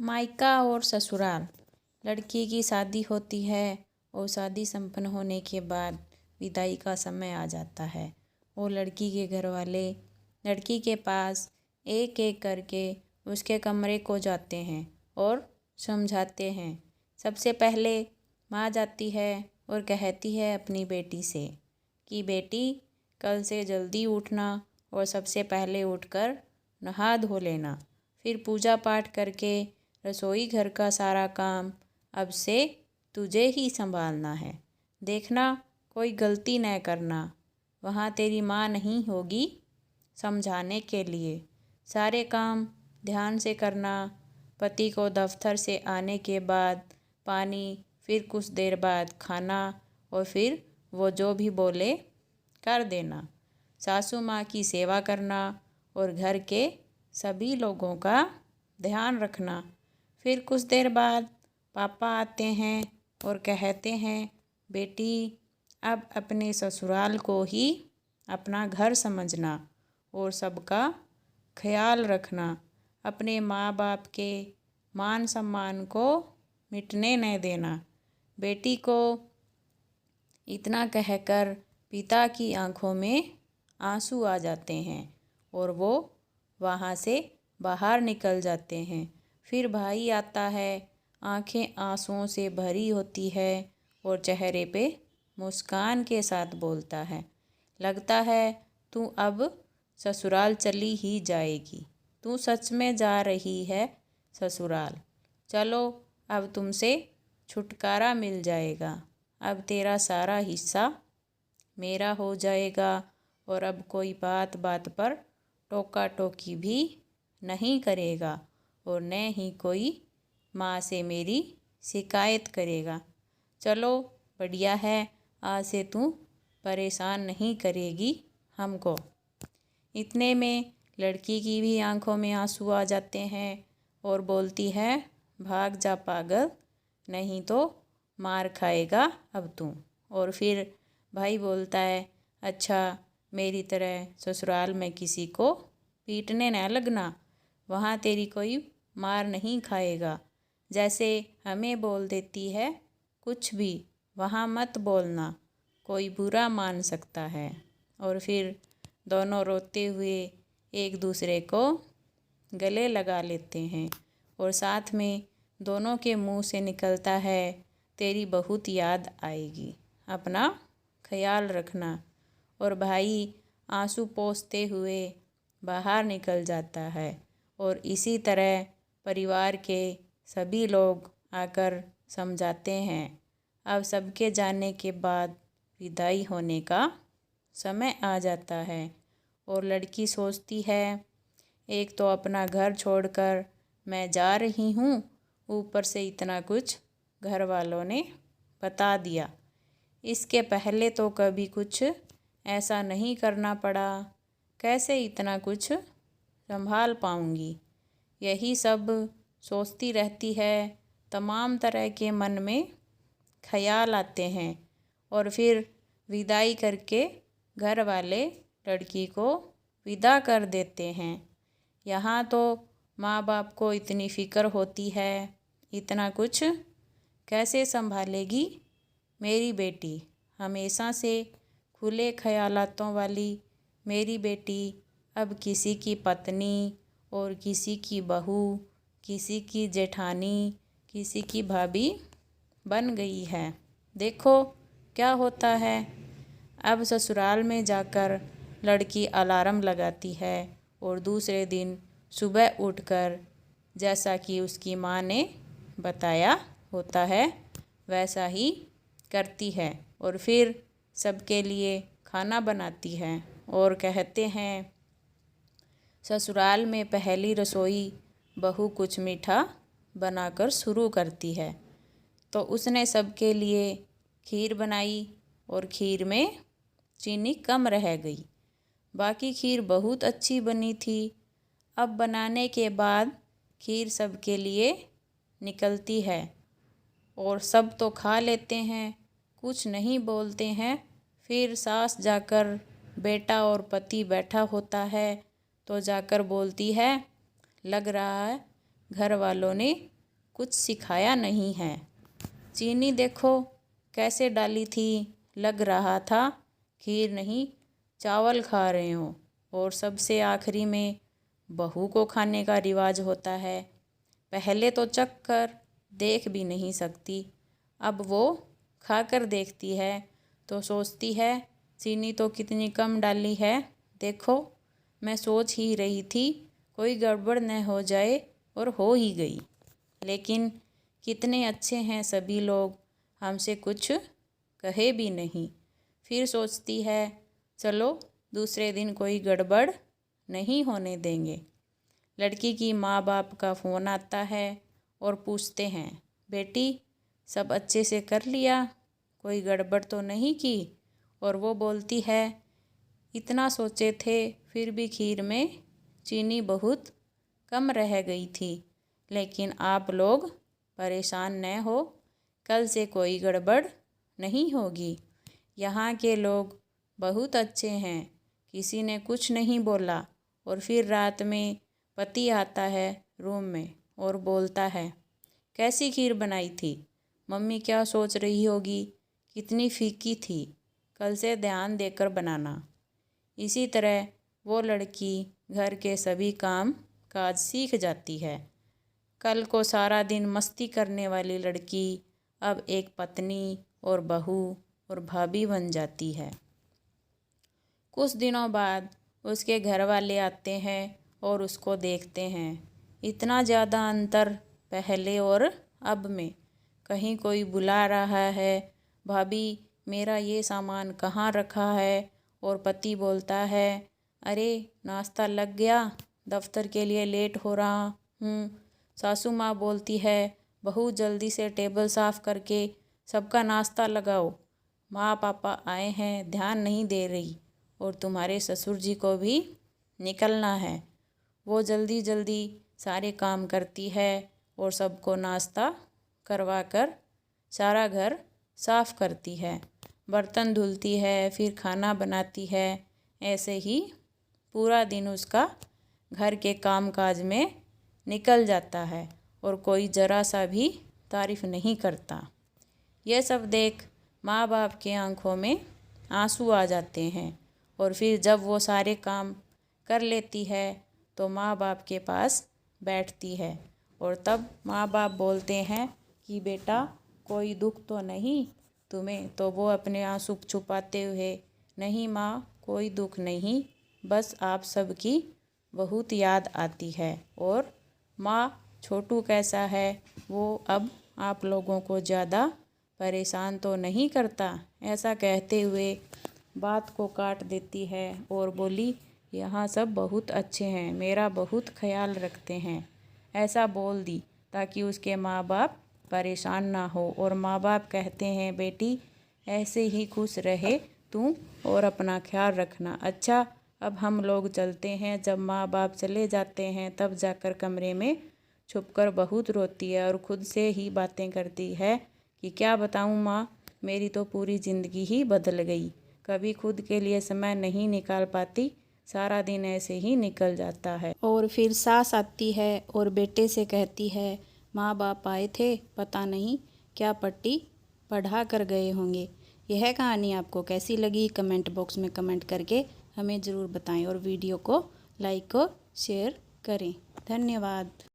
मायका और ससुराल। लड़की की शादी होती है और शादी संपन्न होने के बाद विदाई का समय आ जाता है और लड़की के घर वाले लड़की के पास एक एक करके उसके कमरे को जाते हैं और समझाते हैं। सबसे पहले माँ जाती है और कहती है अपनी बेटी से कि बेटी, कल से जल्दी उठना और सबसे पहले उठकर नहा धो लेना, फिर पूजा पाठ करके रसोई घर का सारा काम अब से तुझे ही संभालना है। देखना कोई गलती न करना, वहाँ तेरी माँ नहीं होगी समझाने के लिए। सारे काम ध्यान से करना। पति को दफ्तर से आने के बाद पानी, फिर कुछ देर बाद खाना और फिर वो जो भी बोले कर देना। सासू माँ की सेवा करना और घर के सभी लोगों का ध्यान रखना। फिर कुछ देर बाद पापा आते हैं और कहते हैं बेटी, अब अपने ससुराल को ही अपना घर समझना और सबका ख्याल रखना। अपने माँ बाप के मान सम्मान को मिटने न देना। बेटी को इतना कहकर पिता की आंखों में आंसू आ जाते हैं और वो वहाँ से बाहर निकल जाते हैं। फिर भाई आता है, आंखें आंसुओं से भरी होती है और चेहरे पे मुस्कान के साथ बोलता है, लगता है तू अब ससुराल चली ही जाएगी। तू सच में जा रही है ससुराल। चलो, अब तुमसे छुटकारा मिल जाएगा। अब तेरा सारा हिस्सा मेरा हो जाएगा और अब कोई बात बात पर टोका टोकी भी नहीं करेगा और न ही कोई माँ से मेरी शिकायत करेगा। चलो बढ़िया है, आज से तू परेशान नहीं करेगी हमको। इतने में लड़की की भी आंखों में आंसू आ जाते हैं और बोलती है, भाग जा पागल, नहीं तो मार खाएगा अब तू। और फिर भाई बोलता है, अच्छा, मेरी तरह ससुराल में किसी को पीटने न लगना, वहाँ तेरी कोई मार नहीं खाएगा। जैसे हमें बोल देती है कुछ भी वहाँ मत बोलना, कोई बुरा मान सकता है। और फिर दोनों रोते हुए एक दूसरे को गले लगा लेते हैं और साथ में दोनों के मुंह से निकलता है, तेरी बहुत याद आएगी, अपना ख्याल रखना। और भाई आंसू पोंछते हुए बाहर निकल जाता है और इसी तरह परिवार के सभी लोग आकर समझाते हैं। अब सबके जाने के बाद विदाई होने का समय आ जाता है और लड़की सोचती है, एक तो अपना घर छोड़कर मैं जा रही हूँ, ऊपर से इतना कुछ घर वालों ने बता दिया। इसके पहले तो कभी कुछ ऐसा नहीं करना पड़ा, कैसे इतना कुछ संभाल पाऊँगी। यही सब सोचती रहती है। तमाम तरह के मन में ख्याल आते हैं और फिर विदाई करके घर वाले लड़की को विदा कर देते हैं। यहाँ तो माँ बाप को इतनी फ़िक्र होती है, इतना कुछ कैसे संभालेगी मेरी बेटी। हमेशा से खुले ख्यालातों वाली मेरी बेटी अब किसी की पत्नी और किसी की बहू, किसी की जेठानी, किसी की भाभी बन गई है। देखो क्या होता है। अब ससुराल में जाकर लड़की अलार्म लगाती है और दूसरे दिन सुबह उठकर जैसा कि उसकी माँ ने बताया होता है वैसा ही करती है और फिर सबके लिए खाना बनाती है और कहते हैं, ससुराल में पहली रसोई बहू कुछ मीठा बनाकर शुरू करती है। तो उसने सबके लिए खीर बनाई और खीर में चीनी कम रह गई, बाकी खीर बहुत अच्छी बनी थी। अब बनाने के बाद खीर सबके लिए निकलती है और सब तो खा लेते हैं, कुछ नहीं बोलते हैं। फिर सास जाकर, बेटा और पति बैठा होता है तो जाकर बोलती है, लग रहा है घर वालों ने कुछ सिखाया नहीं है। चीनी देखो कैसे डाली थी, लग रहा था खीर नहीं चावल खा रहे हो। और सबसे आखिरी में बहू को खाने का रिवाज होता है। पहले तो चख कर देख भी नहीं सकती, अब वो खाकर देखती है तो सोचती है चीनी तो कितनी कम डाली है। देखो मैं सोच ही रही थी कोई गड़बड़ न हो जाए, और हो ही गई। लेकिन कितने अच्छे हैं सभी लोग, हमसे कुछ कहे भी नहीं। फिर सोचती है चलो दूसरे दिन कोई गड़बड़ नहीं होने देंगे। लड़की की माँ बाप का फ़ोन आता है और पूछते हैं बेटी सब अच्छे से कर लिया, कोई गड़बड़ तो नहीं की। और वो बोलती है इतना सोचे थे फिर भी खीर में चीनी बहुत कम रह गई थी, लेकिन आप लोग परेशान न हो, कल से कोई गड़बड़ नहीं होगी। यहाँ के लोग बहुत अच्छे हैं, किसी ने कुछ नहीं बोला। और फिर रात में पति आता है रूम में और बोलता है कैसी खीर बनाई थी, मम्मी क्या सोच रही होगी, कितनी फीकी थी, कल से ध्यान देकर बनाना। इसी तरह वो लड़की घर के सभी काम काज सीख जाती है। कल को सारा दिन मस्ती करने वाली लड़की अब एक पत्नी और बहू और भाभी बन जाती है। कुछ दिनों बाद उसके घर वाले आते हैं और उसको देखते हैं। इतना ज़्यादा अंतर पहले और अब में। कहीं कोई बुला रहा है भाभी मेरा ये सामान कहाँ रखा है, और पति बोलता है अरे नाश्ता लग गया, दफ्तर के लिए लेट हो रहा हूँ। सासू माँ बोलती है बहू जल्दी से टेबल साफ़ करके सबका नाश्ता लगाओ, माँ पापा आए हैं ध्यान नहीं दे रही, और तुम्हारे ससुर जी को भी निकलना है। वो जल्दी जल्दी सारे काम करती है और सबको नाश्ता करवा कर सारा घर साफ़ करती है, बर्तन धुलती है, फिर खाना बनाती है। ऐसे ही पूरा दिन उसका घर के कामकाज में निकल जाता है और कोई ज़रा सा भी तारीफ़ नहीं करता। यह सब देख माँ बाप के आंखों में आंसू आ जाते हैं। और फिर जब वो सारे काम कर लेती है तो माँ बाप के पास बैठती है और तब माँ बाप बोलते हैं कि बेटा कोई दुख तो नहीं तुम्हें। तो वो अपने आंसू छुपाते हुए नहीं माँ कोई दुख नहीं, बस आप सबकी बहुत याद आती है। और माँ छोटू कैसा है वो अब आप लोगों को ज़्यादा परेशान तो नहीं करता। ऐसा कहते हुए बात को काट देती है और बोली यहाँ सब बहुत अच्छे हैं, मेरा बहुत ख्याल रखते हैं। ऐसा बोल दी ताकि उसके माँ बाप परेशान ना हो। और माँ बाप कहते हैं बेटी ऐसे ही खुश रहे तू और अपना ख्याल रखना। अच्छा अब हम लोग चलते हैं। जब माँ बाप चले जाते हैं तब जाकर कमरे में छुपकर बहुत रोती है और खुद से ही बातें करती है कि क्या बताऊँ माँ, मेरी तो पूरी ज़िंदगी ही बदल गई। कभी खुद के लिए समय नहीं निकाल पाती, सारा दिन ऐसे ही निकल जाता है। और फिर सास आती है और बेटे से कहती है माँ बाप आए थे, पता नहीं क्या पट्टी पढ़ा कर गए होंगे। यह कहानी आपको कैसी लगी कमेंट बॉक्स में कमेंट करके हमें ज़रूर बताएं और वीडियो को लाइक और शेयर करें। धन्यवाद।